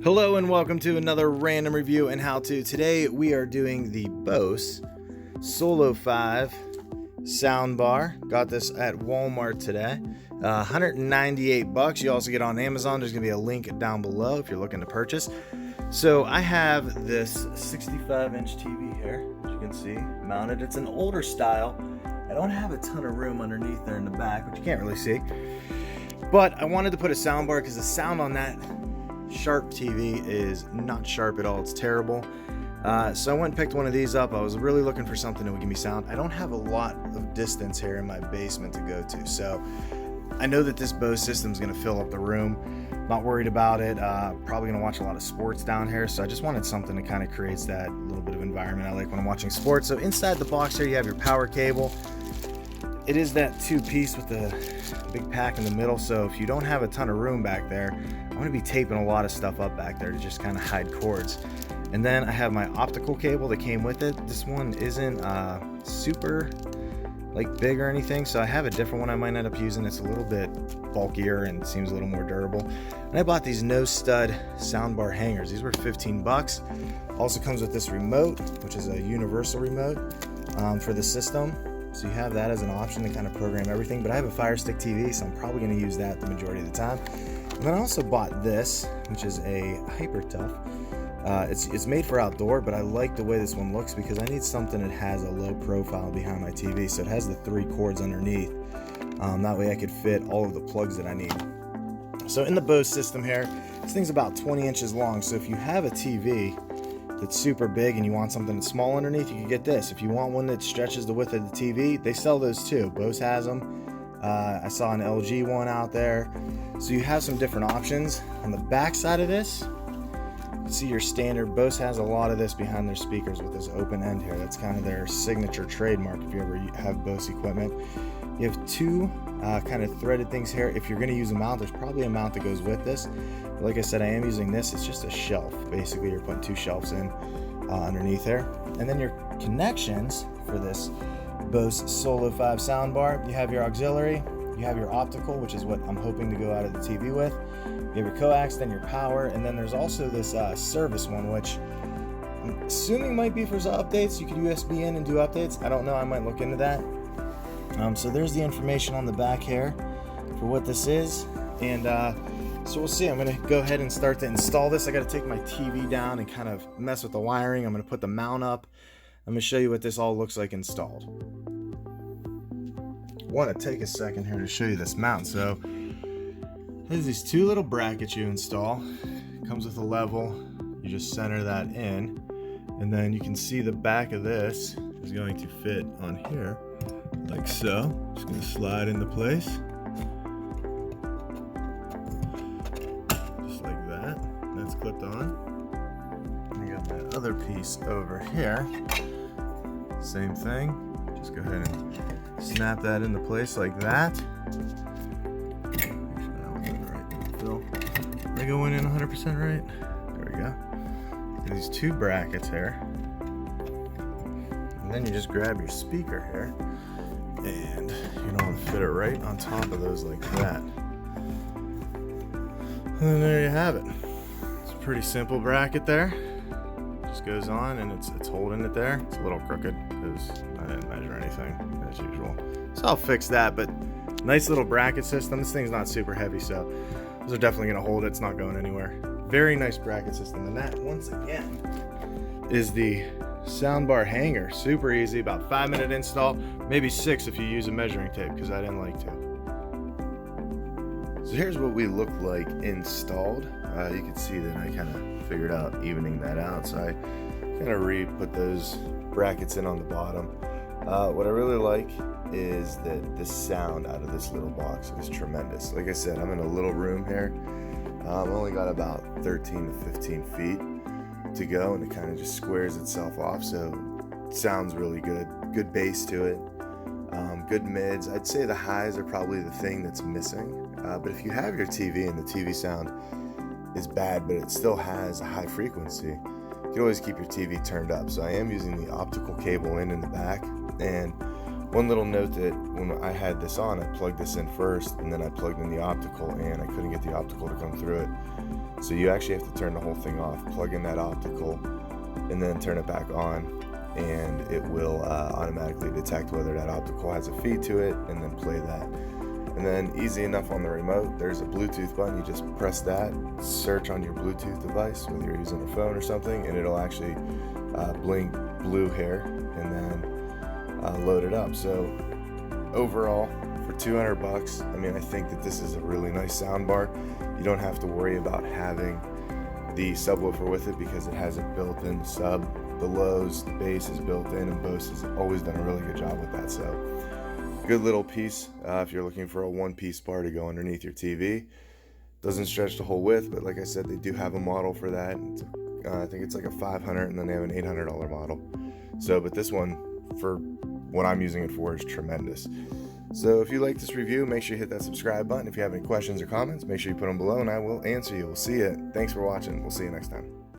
Hello and welcome to another random review and how-to. Today we are doing the Bose Solo 5 soundbar. Got this at Walmart today. $198. You also get it on Amazon. There's going to be a link down below if you're looking to purchase. So I have this 65-inch TV here, as you can see, mounted. It's an older style. I don't have a ton of room underneath there in the back, which you can't really see. But I wanted to put a soundbar because the sound on that Sharp TV is not sharp at all. It's terrible. So I went and picked one of these up. I was really looking for something that would give me sound. I don't have a lot of distance here in my basement to go to, so I know that this Bose system is going to fill up the room. Not worried about it. Probably going to watch a lot of sports down here, so I just wanted something that kind of creates that little bit of environment I like when I'm watching sports. So inside the box here you have your power cable. It is that two-piece with the big pack in the middle, so if you don't have a ton of room back there, I'm going to be taping a lot of stuff up back there to just kind of hide cords. And then I have my optical cable that came with it. This one isn't super big or anything, so I have a different one I might end up using. It's a little bit bulkier and seems a little more durable. And I bought these no stud soundbar hangers. These were 15 bucks. Also comes with this remote, which is a universal remote for the system. So you have that as an option to kind of program everything, but I have a Fire Stick TV, so I'm probably going to use that the majority of the time. And then I also bought this, which is a Hyper Tough. It's made for outdoor, but I like the way this one looks because I need something that has a low profile behind my TV. So it has the 3 cords underneath. That way I could fit all of the plugs that I need. So in the Bose system here, this thing's about 20 inches long. So if you have a TV that's super big and you want something that's small underneath, you can get this. If you want one that stretches the width of the TV, they sell those too. Bose has them. I saw an LG one out there. So you have some different options. On the back side of this, you can see your standard. Bose has a lot of this behind their speakers with this open end here. That's kind of their signature trademark if you ever have Bose equipment. You have 2 kind of threaded things here. If you're going to use a mount, there's probably a mount that goes with this. But like I said, I am using this. It's just a shelf. Basically, you're putting 2 shelves in underneath there. And then your connections for this Bose Solo 5 soundbar, you have your auxiliary, you have your optical, which is what I'm hoping to go out of the TV with. You have your coax, then your power, and then there's also this service one, which I'm assuming might be for updates. You could USB in and do updates. I don't know. I might look into that. So there's the information on the back here for what this is, and so we'll see. I'm going to go ahead and start to install this. I got to take my TV down and kind of mess with the wiring. I'm going to put the mount up. I'm going to show you what this all looks like installed. I want to take a second here to show you this mount. So there's these 2 little brackets you install. It comes with a level. You just center that in, and then you can see the back of this is going to fit on here like so. Just going to slide into place just like that. That's clipped on. I got that other piece over here. Same thing. Just go ahead and snap that into place like that. Make sure that was in the right fill. Did I go in 100% right? There we go. So these 2 brackets here. And then you just grab your speaker here and fit it right on top of those like that. And then there you have it. It's a pretty simple bracket there. Just goes on and it's holding it there. It's a little crooked because I didn't measure anything as usual. So I'll fix that, but nice little bracket system. This thing's not super heavy, so those are definitely going to hold it. It's not going anywhere. Very nice bracket system. And that, once again, is the soundbar hanger. Super easy, about 5-minute install, maybe 6 if you use a measuring tape, because I didn't like to. So here's what we look like installed. You can see that I kind of figured out evening that out, so I kind of put those brackets in on the bottom. What I really like is that the sound out of this little box is tremendous. Like I said, I'm in a little room here. I've only got about 13 to 15 feet to go, and it kind of just squares itself off, so it sounds really good. Good bass to it. Good mids. I'd say the highs are probably the thing that's missing. But if you have your TV and the TV sound is bad, but it still has a high frequency, you can always keep your TV turned up. So I am using the optical cable in the back. And one little note that when I had this on, I plugged this in first, and then I plugged in the optical, and I couldn't get the optical to come through it. So you actually have to turn the whole thing off, plug in that optical, and then turn it back on, and it will automatically detect whether that optical has a feed to it, and then play that. And then easy enough on the remote, there's a Bluetooth button. You just press that, search on your Bluetooth device, whether you're using a phone or something, and it'll actually blink blue here, and then load it up. So overall, for 200 bucks, I mean, I think that this is a really nice soundbar. You don't have to worry about having the subwoofer with it because it has a built-in sub. The lows, the bass is built in, and Bose has always done a really good job with that. So good little piece if you're looking for a one-piece bar to go underneath your TV. Doesn't stretch the whole width, but like I said, they do have a model for that. I think it's like a $500, and then they have an $800 model. So, but this one, for what I'm using it for, is tremendous. So if you like this review, make sure you hit that subscribe button. If you have any questions or comments, make sure you put them below and I will answer you. We'll see you. Thanks for watching. We'll see you next time.